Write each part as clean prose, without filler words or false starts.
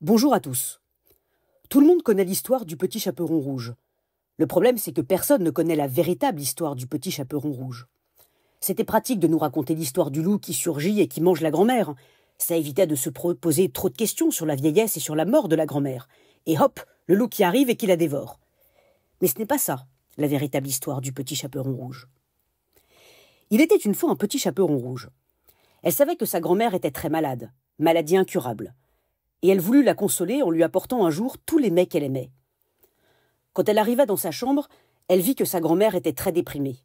Bonjour à tous. Tout le monde connaît l'histoire du petit chaperon rouge. Le problème, c'est que personne ne connaît la véritable histoire du petit chaperon rouge. C'était pratique de nous raconter l'histoire du loup qui surgit et qui mange la grand-mère. Ça évitait de se poser trop de questions sur la vieillesse et sur la mort de la grand-mère. Et hop, le loup qui arrive et qui la dévore. Mais ce n'est pas ça, la véritable histoire du petit chaperon rouge. Il était une fois un petit chaperon rouge. Elle savait que sa grand-mère était très malade, maladie incurable. Et elle voulut la consoler en lui apportant un jour tous les mets qu'elle aimait. Quand elle arriva dans sa chambre, elle vit que sa grand-mère était très déprimée.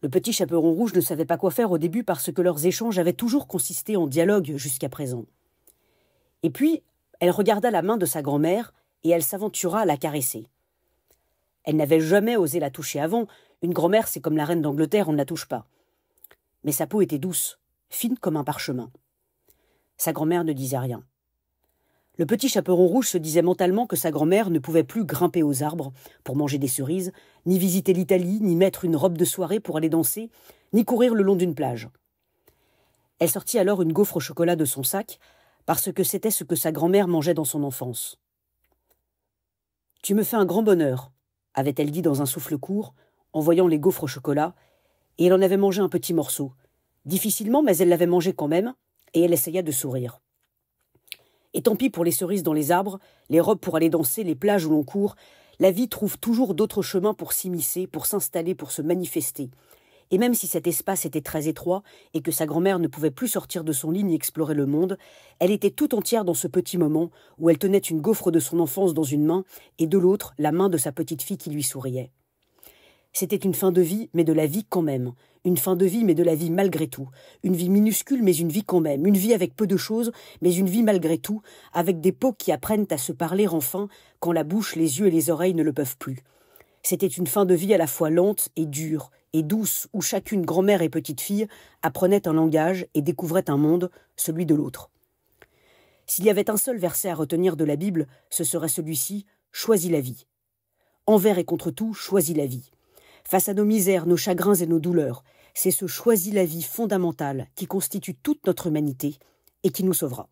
Le petit chaperon rouge ne savait pas quoi faire au début parce que leurs échanges avaient toujours consisté en dialogue jusqu'à présent. Et puis, elle regarda la main de sa grand-mère et elle s'aventura à la caresser. Elle n'avait jamais osé la toucher avant. Une grand-mère, c'est comme la reine d'Angleterre, on ne la touche pas. Mais sa peau était douce, fine comme un parchemin. Sa grand-mère ne disait rien. Le petit chaperon rouge se disait mentalement que sa grand-mère ne pouvait plus grimper aux arbres pour manger des cerises, ni visiter l'Italie, ni mettre une robe de soirée pour aller danser, ni courir le long d'une plage. Elle sortit alors une gaufre au chocolat de son sac, parce que c'était ce que sa grand-mère mangeait dans son enfance. « Tu me fais un grand bonheur », avait-elle dit dans un souffle court, en voyant les gaufres au chocolat, et elle en avait mangé un petit morceau. Difficilement, mais elle l'avait mangé quand même, et elle essaya de sourire. Et tant pis pour les cerises dans les arbres, les robes pour aller danser, les plages où l'on court, la vie trouve toujours d'autres chemins pour s'immiscer, pour s'installer, pour se manifester. Et même si cet espace était très étroit et que sa grand-mère ne pouvait plus sortir de son lit ni explorer le monde, elle était tout entière dans ce petit moment où elle tenait une gaufre de son enfance dans une main et de l'autre la main de sa petite fille qui lui souriait. C'était une fin de vie, mais de la vie quand même. Une fin de vie, mais de la vie malgré tout. Une vie minuscule, mais une vie quand même. Une vie avec peu de choses, mais une vie malgré tout, avec des peaux qui apprennent à se parler enfin quand la bouche, les yeux et les oreilles ne le peuvent plus. C'était une fin de vie à la fois lente et dure et douce, où chacune, grand-mère et petite fille, apprenait un langage et découvrait un monde, celui de l'autre. S'il y avait un seul verset à retenir de la Bible, ce serait celui-ci, « Choisis la vie ». Envers et contre tout, choisis la vie. Face à nos misères, nos chagrins et nos douleurs, c'est ce choisis la vie fondamental qui constitue toute notre humanité et qui nous sauvera.